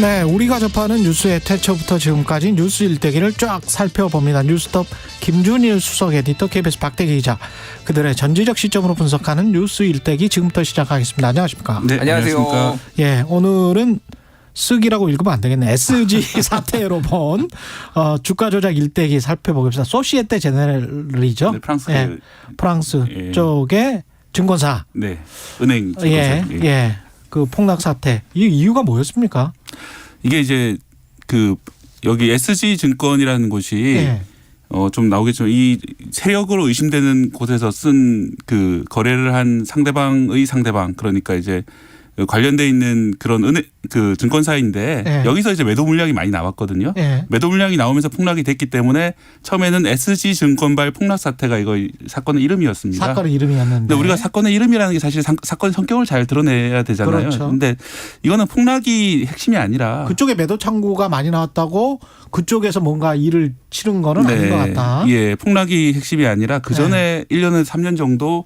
네, 우리가 접하는 뉴스의 태초부터 지금까지 뉴스 일대기를 쫙 살펴봅니다. 뉴스톱 김준일 수석 에디터, KBS 박대기 기자, 그들의 전지적 시점으로 분석하는 뉴스 일대기 지금부터 시작하겠습니다. 안녕하십니까? 네, 안녕하세요. 예, 오늘은 쓱이라고 읽으면 안 되겠네. SG 사태로 본 주가 조작 일대기 살펴보겠습니다. 소시에테 제네럴이죠. 네, 프랑스. 예, 프랑스 예. 쪽의 증권사. 네, 은행 증권사. 예. 그 폭락 사태. 이 이유가 뭐였습니까? 이게 이제 그 여기 SG 증권이라는 곳이 예. 좀 나오겠지만 이 세력으로 의심되는 곳에서 쓴 그 거래를 한 상대방의 상대방, 그러니까 이제 관련돼 있는 그런 은행 그 증권사인데 예. 여기서 이제 매도 물량이 많이 나왔거든요. 예. 매도 물량이 나오면서 폭락이 됐기 때문에 처음에는 SG 증권발 폭락 사태가 이거 사건의 이름이었습니다. 사건의 이름이었는데. 근데 우리가 사건의 이름이라는 게 사실 사건의 성격을 잘 드러내야 되잖아요. 그렇죠. 근데 이거는 폭락이 핵심이 아니라 그쪽에 매도 창구가 많이 나왔다고 그쪽에서 뭔가 일을 치른 거는 아닌 것 같다. 예, 폭락이 핵심이 아니라 그 전에 1년에서 3년 정도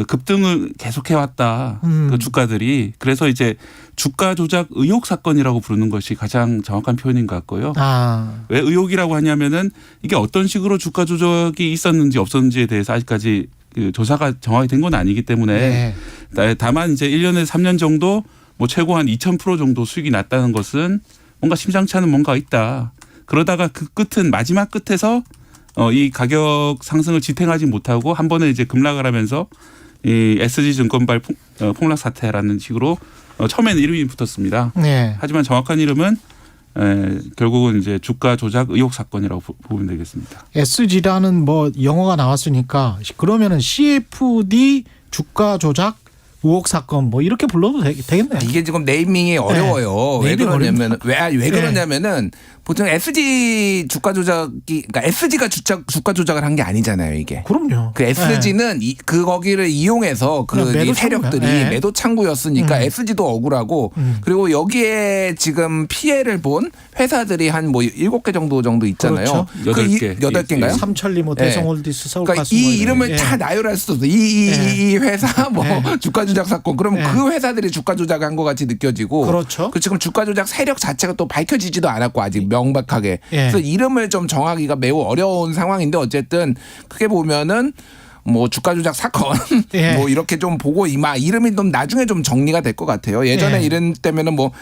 급등을 계속해왔다. 그 주가들이. 그래서 이제 주가 조작 의혹 사건이라고 부르는 것이 가장 정확한 표현인 것 같고요. 왜 의혹이라고 하냐면은 이게 어떤 식으로 주가 조작이 있었는지 없었는지에 대해서 아직까지 그 조사가 정확히 된 건 아니기 때문에 다만 이제 1년에서 3년 정도 뭐 최고 한 2000% 정도 수익이 났다는 것은 뭔가 심상치 않은 뭔가가 있다. 그러다가 그 끝은 마지막 끝에서 이 가격 상승을 지탱하지 못하고 한 번에 이제 급락을 하면서 이 SG 증권발 폭락 사태라는 식으로 처음에는 이름이 붙었습니다. 네. 하지만 정확한 이름은 결국은 이제 주가 조작 의혹 사건이라고 보면 되겠습니다. SG라는 뭐 영어가 나왔으니까 그러면은 CFD 주가 조작 의혹 사건 뭐 이렇게 불러도 되겠네요. 이게 지금 네이밍이 어려워요. 네. 왜 그러냐면 왜 네. 그러냐면은 보통 SG 주가 조작이, 그러니까 SG가 주가 조작을 한 게 아니잖아요, 이게. 그럼요. 그 SG는 그 거기를 이용해서 그 매도 이 세력들이 창구야. 네. 매도 창구였으니까 SG도 억울하고 그리고 여기에 지금 피해를 본 회사들이 한 뭐 7개 정도 있잖아요. 그렇죠. 8개. 8개인가요? 삼천리 뭐 대성홀디스 서울가스 그러니까 뭐 이 이름을 예. 다 나열할 수도 없어. 이 회사 뭐 주가 조작 사건. 그러면 그 회사들이 주가 조작한 것 같이 느껴지고. 그렇죠. 그 지금 주가 조작 세력 자체가 또 밝혀지지도 않았고 아직 명백하게. 그래서 이름을 좀 정하기가 매우 어려운 상황인데 어쨌든 크게 보면은 뭐 주가 조작 사건 뭐 이렇게 좀 보고 이름이 좀 나중에 좀 정리가 될 것 같아요. 예전에 이런 때면은 뭐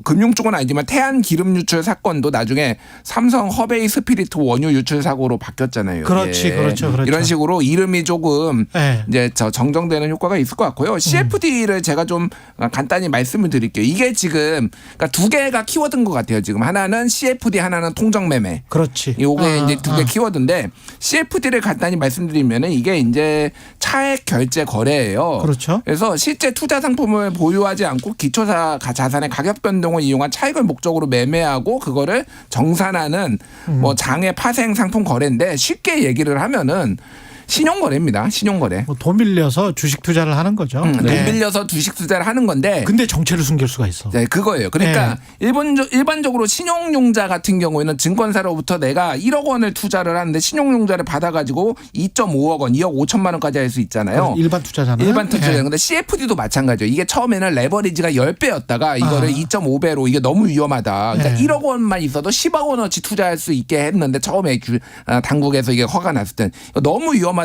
금융 쪽은 아니지만 태안 기름 유출 사건도 나중에 삼성 허베이 스피리트 원유 유출 사고로 바뀌었잖아요. 그렇지, 그렇죠. 이런 식으로 이름이 조금 이제 정정되는 효과가 있을 것 같고요. CFD를 제가 좀 간단히 말씀을 드릴게요. 이게 지금 그러니까 두 개가 키워드인 것 같아요. 지금 하나는 CFD, 하나는 통정 매매. 그렇지. 요게 이제 두 개 키워드인데 CFD를 간단히 말씀드리면은 이게 이제 차액 결제 거래예요. 그렇죠. 그래서 실제 투자 상품을 보유하지 않고 기초자 자산의 가격 변동을 이용한 차익을 목적으로 매매하고 그거를 정산하는 뭐 장외 파생 상품 거래인데 쉽게 얘기를 하면은 신용거래입니다. 신용거래. 뭐 돈 빌려서 주식 투자를 하는 거죠. 돈 빌려서 주식 투자를 하는 건데. 근데 정체를 숨길 수가 있어. 네, 그거예요. 그러니까 일반적으로 신용융자 같은 경우에는 증권사로부터 내가 1억 원을 투자를 하는데 신용융자를 받아가지고 2.5억 원, 2억 5천만 원까지 할 수 있잖아요. 일반 투자잖아요. 일반 투자잖아요. 근데 CFD도 마찬가지예요. 이게 처음에는 레버리지가 10배였다가 이거를 2.5배로 이게 너무 위험하다. 그러니까 1억 원만 있어도 10억 원어치 투자할 수 있게 했는데 처음에 당국에서 이게 허가 났을 땐 너무 위험하다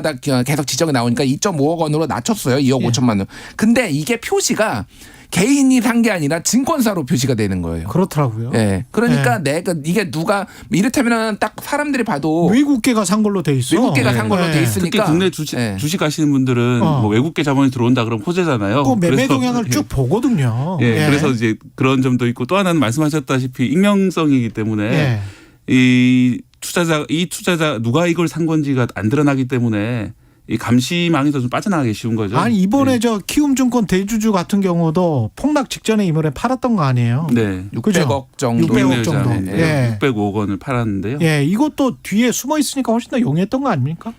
계속 지적이 나오니까 2.5억 원으로 낮췄어요. 2억 5천만 원. 근데 이게 표시가 개인이 산 게 아니라 증권사로 표시가 되는 거예요. 그렇더라고요. 네. 그러니까 내가 이게 누가 이를테면 딱 사람들이 봐도 외국계가 산 걸로 돼 있어. 외국계가 산 걸로 돼 있으니까. 특히 국내 주식 하시는 분들은 뭐 외국계 자본이 들어온다 그러면 호재잖아요. 그 매매 동향을 쭉 보거든요. 그래서 이제 그런 점도 있고 또 하나는 말씀하셨다시피 익명성이기 때문에 이 투자자 누가 이걸 산 건지가 안 드러나기 때문에 이 감시망에서 좀 빠져나가기 쉬운 거죠. 아니 이번에 저 키움증권 대주주 같은 경우도 폭락 직전에 이번에 팔았던 거 아니에요? 네. 600억 정도. 600억 정도. 605억 원을 팔았는데요. 이것도 뒤에 숨어 있으니까 훨씬 더 용이했던 거 아닙니까?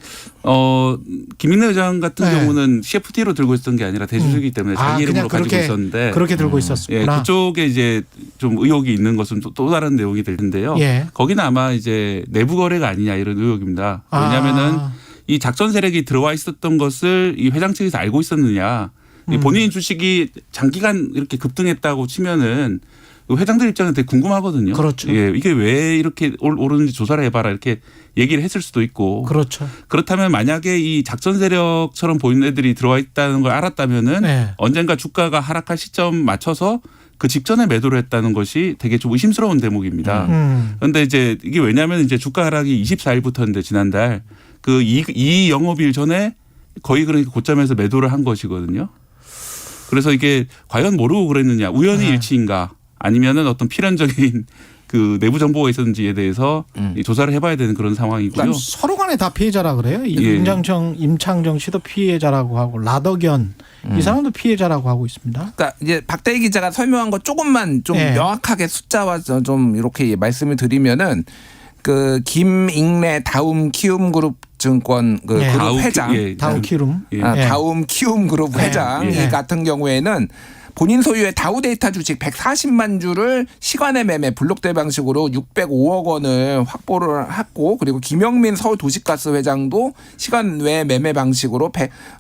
김민래 의장 같은 경우는 CFD로 들고 있었던 게 아니라 대주주이기 때문에 자기 이름으로 가지고 있었는데 그렇게 들고 있었구나. 그쪽에 이제 좀 의혹이 있는 것은 또 다른 내용이 될 텐데요. 거기는 아마 이제 내부 거래가 아니냐 이런 의혹입니다. 왜냐하면은 이 작전 세력이 들어와 있었던 것을 이 회장 측에서 알고 있었느냐. 본인 주식이 장기간 이렇게 급등했다고 치면은 회장들 입장은 되게 궁금하거든요. 그렇죠. 예, 이게 왜 이렇게 오르는지 조사를 해봐라 이렇게 얘기를 했을 수도 있고. 그렇죠. 그렇다면 만약에 이 작전 세력처럼 보이는 애들이 들어와 있다는 걸 알았다면은 네. 언젠가 주가가 하락할 시점 맞춰서 그 직전에 매도를 했다는 것이 되게 좀 의심스러운 대목입니다. 그런데 이제 이게 왜냐하면 이제 주가 하락이 24일부터인데 지난달 그 이 영업일 전에 거의 그러니까 고점에서 매도를 한 것이거든요. 그래서 이게 과연 모르고 그랬느냐, 우연히 일치인가, 아니면은 어떤 필연적인 그 내부 정보가 있었는지에 대해서 조사를 해봐야 되는 그런 상황이고요. 그러니까 서로 간에 다 피해자라 그래요. 예. 임창정 씨도 피해자라고 하고 라덕연 이 사람도 피해자라고 하고 있습니다. 그러니까 이제 박대희 기자가 설명한 거 조금만 좀 예. 명확하게 숫자와 좀 이렇게 말씀을 드리면은 그 김익래 다움 키움그룹 증권 그 예. 그룹 회장 예. 다우키룸. 예. 다움 키움그룹 예. 회장 예. 이 같은 경우에는 본인 소유의 다우데이터 주식 140만 주를 시간의 매매 블록대 방식으로 605억 원을 확보를 했고, 그리고 김영민 서울도시가스 회장도 시간 외 매매 방식으로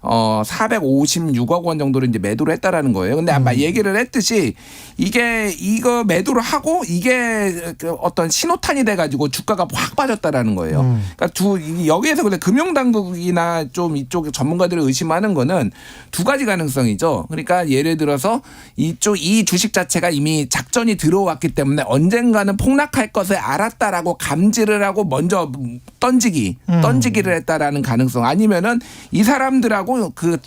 456억 원 정도를 이제 매도를 했다라는 거예요. 근데 아마 얘기를 했듯이 이거 매도를 하고 이게 그 어떤 신호탄이 돼가지고 주가가 확 빠졌다라는 거예요. 그러니까 여기에서 근데 금융당국이나 좀 이쪽 전문가들을 의심하는 거는 두 가지 가능성이죠. 그러니까 예를 들어서 이 주식 자체가 이미 작전이 들어왔기 때문에 언젠가는 폭락할 것을 알았다라고 감지를 하고 먼저 던지기를 했다라는 가능성, 아니면은 이 사람들하고 그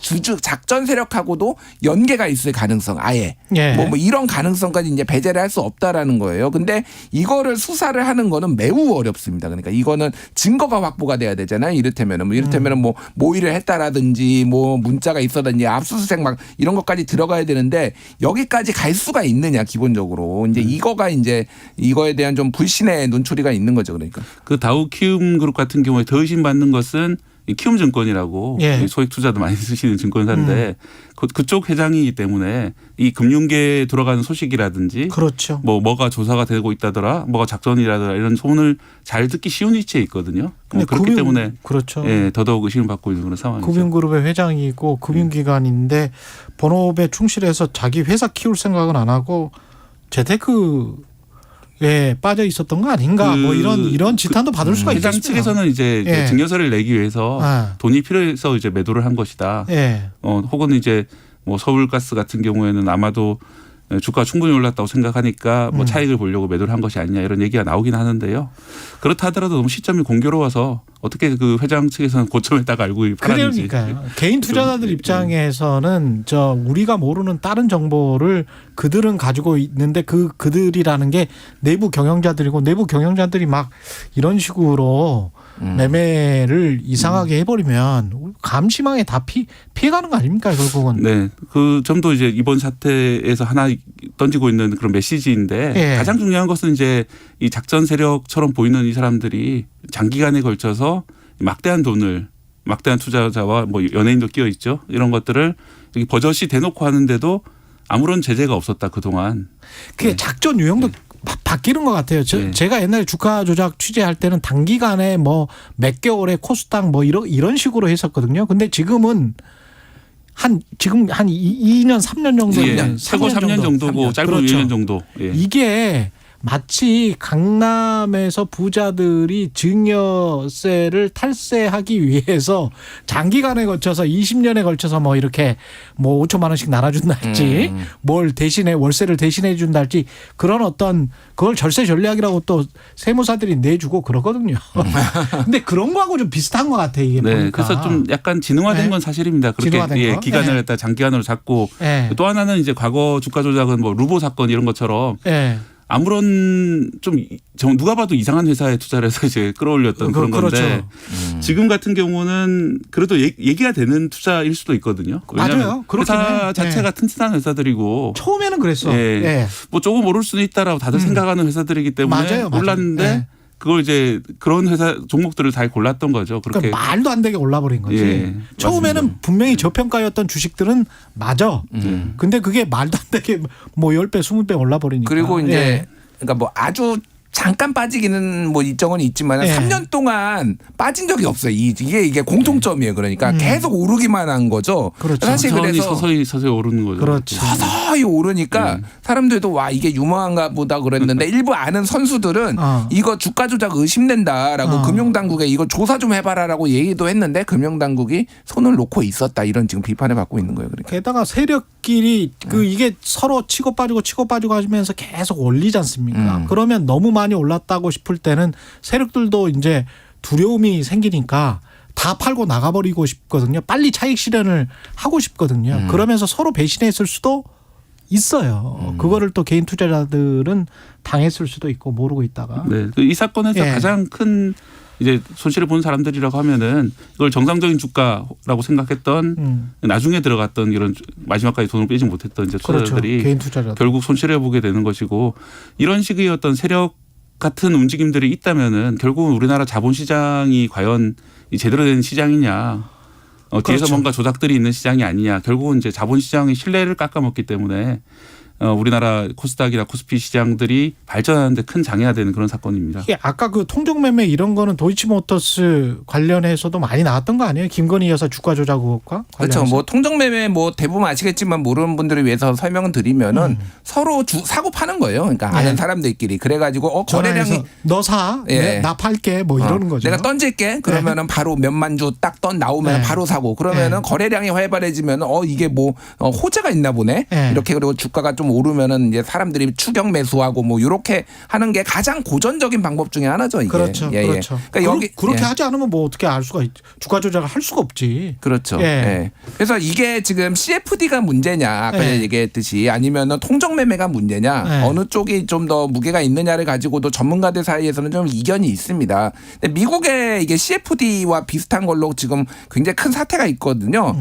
작전 세력하고도 연계가 있을 가능성, 아예 예. 뭐 이런 가능성까지 이제 배제를 할 수 없다라는 거예요. 근데 이거를 수사를 하는 거는 매우 어렵습니다. 그러니까 이거는 증거가 확보가 돼야 되잖아요. 이를테면은 뭐 모의를 했다라든지 뭐 문자가 있었든지 압수수색 막 이런 것까지 들어가야 되는데 여기까지 갈 수가 있느냐, 기본적으로. 이제 이거가 이제 이거에 대한 좀 불신의 눈초리가 있는 거죠. 그러니까. 그 다우 키움 그룹 같은 경우에 더 의심받는 것은 이 키움 증권이라고 예. 소액 투자도 많이 쓰시는 증권사인데 그쪽 회장이기 때문에 이 금융계에 들어가는 소식이라든지 그렇죠. 뭐가 조사가 되고 있다더라, 뭐가 작전이라더라 이런 소문을 잘 듣기 쉬운 위치에 있거든요. 그렇기 때문에 그렇죠. 예, 더더욱 의심을 받고 있는 그런 상황이죠. 금융그룹의 회장이고 금융기관인데 본업에 충실해서 자기 회사 키울 생각은 안 하고 재테크에 빠져 있었던 거 아닌가, 뭐 이런 지탄도 받을 수가 회장 있겠습니다. 측에서는 이제 예. 증여세를 내기 위해서 돈이 필요해서 이제 매도를 한 것이다. 예. 혹은 이제 뭐 서울가스 같은 경우에는 아마도 주가가 충분히 올랐다고 생각하니까 뭐 차익을 보려고 매도를 한 것이 아니냐 이런 얘기가 나오긴 하는데요. 그렇다 하더라도 너무 시점이 공교로워서 어떻게 그 회장 측에서는 고점에다가 알고 팔았는지. 그러니까요. 개인 투자자들 입장에서는 우리가 모르는 다른 정보를 그들은 가지고 있는데 그들이라는 게 내부 경영자들이고, 내부 경영자들이 막 이런 식으로 매매를 이상하게 해버리면 감시망에 다 피해가는 거 아닙니까, 결국은. 네, 그 점도 이제 이번 사태에서 하나 던지고 있는 그런 메시지인데 예. 가장 중요한 것은 이제 이 작전 세력처럼 보이는 이 사람들이 장기간에 걸쳐서 막대한 투자자와 뭐 연예인도 끼어 있죠. 이런 것들을 버젓이 대놓고 하는데도 아무런 제재가 없었다, 그동안. 그게 작전 유형도 바뀌는 것 같아요. 제가 옛날에 주가 조작 취재할 때는 단기간에 뭐 몇 개월에 코스닥 뭐 이런 식으로 했었거든요. 근데 지금 한 2년 3년 정도. 예, 최고 3년 정도고 3년. 짧은 그렇죠. 1년 정도. 예. 이게 마치 강남에서 부자들이 증여세를 탈세하기 위해서 장기간에 걸쳐서 20년에 걸쳐서 뭐 이렇게 뭐 5천만 원씩 나눠준달지 뭘 대신에 월세를 대신해 준달지 그런 어떤 그걸 절세 전략이라고 또 세무사들이 내주고 그러거든요. 근데 그런 거하고 좀 비슷한 것 같아, 이게. 네, 보니까. 그래서 좀 약간 진흥화된 네. 건 사실입니다. 그렇게 진흥화된 거? 기간을 네. 갖다 장기간으로 잡고 또 하나는 이제 과거 주가 조작은 뭐 루보 사건 이런 것처럼 네. 아무런 좀 누가 봐도 이상한 회사에 투자를 해서 이제 끌어올렸던 그런 그렇죠. 건데 지금 같은 경우는 그래도 얘기가 되는 투자일 수도 있거든요. 맞아요. 그렇긴 회사 해. 자체가 네. 튼튼한 회사들이고 처음에는 그랬어. 예. 예. 뭐 조금 오를 수는 있다라고 다들 생각하는 회사들이기 때문에 맞아요. 올랐는데 네. 그걸 이제 그런 회사 종목들을 잘 골랐던 거죠. 그렇게. 그러니까 말도 안 되게 올라버린 거지. 예, 처음에는 맞습니다. 분명히 저평가였던 주식들은 맞아. 근데 그게 말도 안 되게 뭐 10배, 20배 올라버리니까. 그리고 이제 예. 그러니까 뭐 아주 잠깐 빠지기는 뭐 일정은 있지만 3년 동안 빠진 적이 없어요. 이게 공통점이에요. 그러니까 계속 오르기만 한 거죠. 그렇죠. 사실 그래서 서서히 오르는 거죠. 그렇죠. 서서히 오르니까 사람들도 와 이게 유망한가 보다 그랬는데 일부 아는 선수들은 이거 주가 조작 의심된다라고 금융당국에 이거 조사 좀 해봐라라고 얘기도 했는데 금융당국이 손을 놓고 있었다 이런 지금 비판을 받고 있는 거예요. 그러니까. 게다가 세력끼리 이게 서로 치고 빠지고 하면서 계속 올리지 않습니까? 그러면 너무 많이 올랐다고 싶을 때는 세력들도 이제 두려움이 생기니까 다 팔고 나가버리고 싶거든요. 빨리 차익 실현을 하고 싶거든요. 그러면서 서로 배신했을 수도 있어요. 그거를 또 개인 투자자들은 당했을 수도 있고 모르고 있다가. 네, 이 사건에서 가장 큰 이제 손실을 본 사람들이라고 하면은 이걸 정상적인 주가라고 생각했던 나중에 들어갔던 이런 마지막까지 돈을 빼지 못했던 이제 투자자들이 그렇죠. 개인 투자자들. 결국 손실을 보게 되는 것이고 이런 식의 어떤 세력 같은 움직임들이 있다면은 결국은 우리나라 자본시장이 과연 제대로 된 시장이냐. 뒤에서 그렇죠. 뭔가 조작들이 있는 시장이 아니냐. 결국은 이제 자본시장의 신뢰를 깎아먹기 때문에 우리나라 코스닥이나 코스피 시장들이 발전하는데 큰 장애가 되는 그런 사건입니다. 이게 아까 그 통정매매 이런 거는 도이치모터스 관련해서도 많이 나왔던 거 아니에요? 김건희 여사 주가 조작 의혹과 관련해서. 그렇죠. 뭐 통정매매 뭐 대부분 아시겠지만 모르는 분들을 위해서 설명을 드리면은 서로 사고 파는 거예요. 그러니까 아는 사람들끼리 그래가지고 거래량이 너 사, 나 팔게 뭐 이러는 거죠. 내가 던질게. 그러면은 바로 몇만 주 딱 나오면 바로 사고. 그러면은 거래량이 활발해지면 이게 뭐 호재가 있나 보네. 이렇게 그리고 주가가 좀 오르면은 이제 사람들이 추격 매수하고 뭐 이렇게 하는 게 가장 고전적인 방법 중에 하나죠. 이게. 그렇죠. 그렇죠. 그러니까 그렇게 하지 않으면 뭐 어떻게 알 수가 주가 조작을 할 수가 없지. 그렇죠. 그래서 이게 지금 CFD가 문제냐 아까 얘기했듯이 아니면은 통정매매가 문제냐 어느 쪽이 좀 더 무게가 있느냐를 가지고도 전문가들 사이에서는 좀 이견이 있습니다. 근데 미국의 이게 CFD와 비슷한 걸로 지금 굉장히 큰 사태가 있거든요.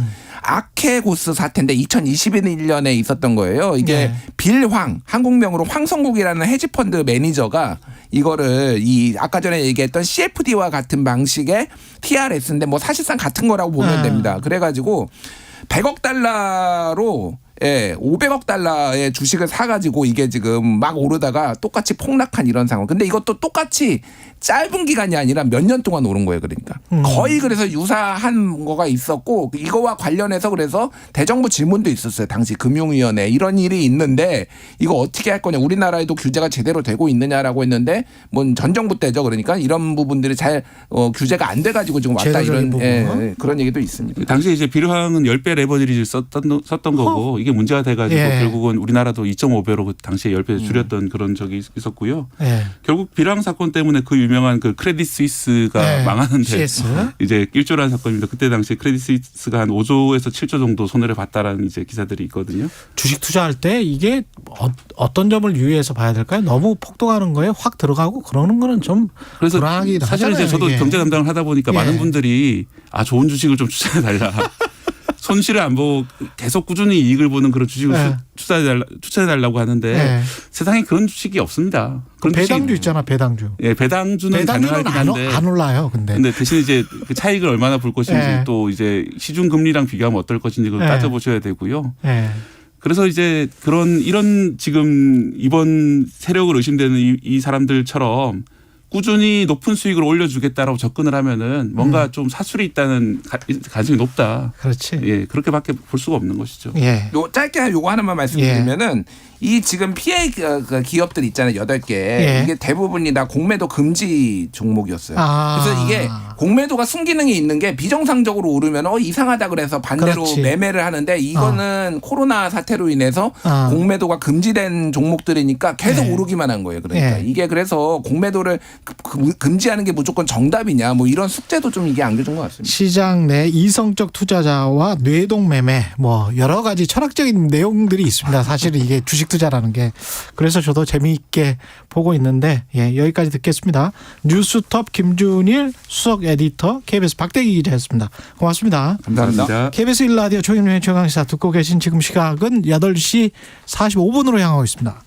아케고스 사태인데 2021년에 있었던 거예요. 이게 빌황 한국명으로 황성국이라는 헤지펀드 매니저가 이거를 아까 전에 얘기했던 CFD와 같은 방식의 TRS인데 뭐 사실상 같은 거라고 보면 됩니다. 그래가지고 100억 달러로 500억 달러의 주식을 사가지고 이게 지금 막 오르다가 똑같이 폭락한 이런 상황. 근데 이것도 똑같이 짧은 기간이 아니라 몇 년 동안 오른 거예요. 그러니까 거의 그래서 유사한 거가 있었고 이거와 관련해서 그래서 대정부 질문도 있었어요. 당시 금융위원회 이런 일이 있는데 이거 어떻게 할 거냐. 우리나라에도 규제가 제대로 되고 있느냐라고 했는데 뭐 전 정부 때죠. 그러니까 이런 부분들이 잘 규제가 안 돼가지고 지금 왔다 이런 그런 얘기도 있습니다. 당시에 이제 빌황은 10배 레버리지를 썼던 거고 이게 문제가 돼가지고 결국은 우리나라도 2.5배로 당시에 10배 줄였던 그런 적이 있었고요. 결국 빌황 사건 때문에 그 유명한 그 크레딧 스위스가 망하는데 CS. 이제 일조라는 사건입니다. 그때 당시에 크레딧 스위스가 한 5조에서 7조 정도 손해를 봤다라는 이제 기사들이 있거든요. 주식 투자할 때 이게 어떤 점을 유의해서 봐야 될까요? 너무 폭등하는 거에 확 들어가고 그러는 거는 좀 그래서 불안하긴 사실은 하잖아요. 이제 저도 경제 담당을 하다 보니까 많은 분들이 좋은 주식을 좀 추천해 달라. 손실을 안 보고 계속 꾸준히 이익을 보는 그런 주식을 추천해 달라고 하는데 세상에 그런 주식이 없습니다. 그런 배당주 있잖아, 배당주. 배당주는 가능하긴 한데 안 올라요. 근데 대신 이제 그 차익을 얼마나 볼 것인지 또 이제 시중 금리랑 비교하면 어떨 것인지 그걸 따져보셔야 되고요. 그래서 이제 이런 지금 이번 세력을 의심되는 이 사람들처럼 꾸준히 높은 수익을 올려주겠다라고 접근을 하면은 뭔가 좀 사술이 있다는 가능성이 높다. 그렇지. 그렇게밖에 볼 수가 없는 것이죠. 짧게 요거 하나만 말씀드리면은 이 지금 피해 기업들 있잖아요. 8개. 이게 대부분이 다 공매도 금지 종목이었어요. 그래서 이게 공매도가 순기능이 있는 게 비정상적으로 오르면 이상하다 그래서 반대로 매매를 하는데 이거는 코로나 사태로 인해서 공매도가 금지된 종목들이니까 계속 오르기만 한 거예요. 그러니까 이게 그래서 공매도를 금지하는 게 무조건 정답이냐 뭐 이런 숙제도 좀 이게 안겨준 것 같습니다. 시장 내 이성적 투자자와 뇌동 매매 뭐 여러 가지 철학적인 내용들이 있습니다. 사실은 이게 주식 투자라는 게. 그래서 저도 재미있게 보고 있는데 여기까지 듣겠습니다. 뉴스톱 김준일 수석 에디터 KBS 박대기 기자였습니다. 고맙습니다. 감사합니다. KBS 1라디오 최경영의 최강시사 듣고 계신 지금 시각은 8시 45분으로 향하고 있습니다.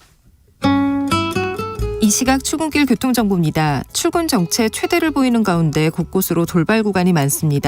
이 시각 출근길 교통정보입니다. 출근 정체 최대를 보이는 가운데 곳곳으로 돌발 구간이 많습니다.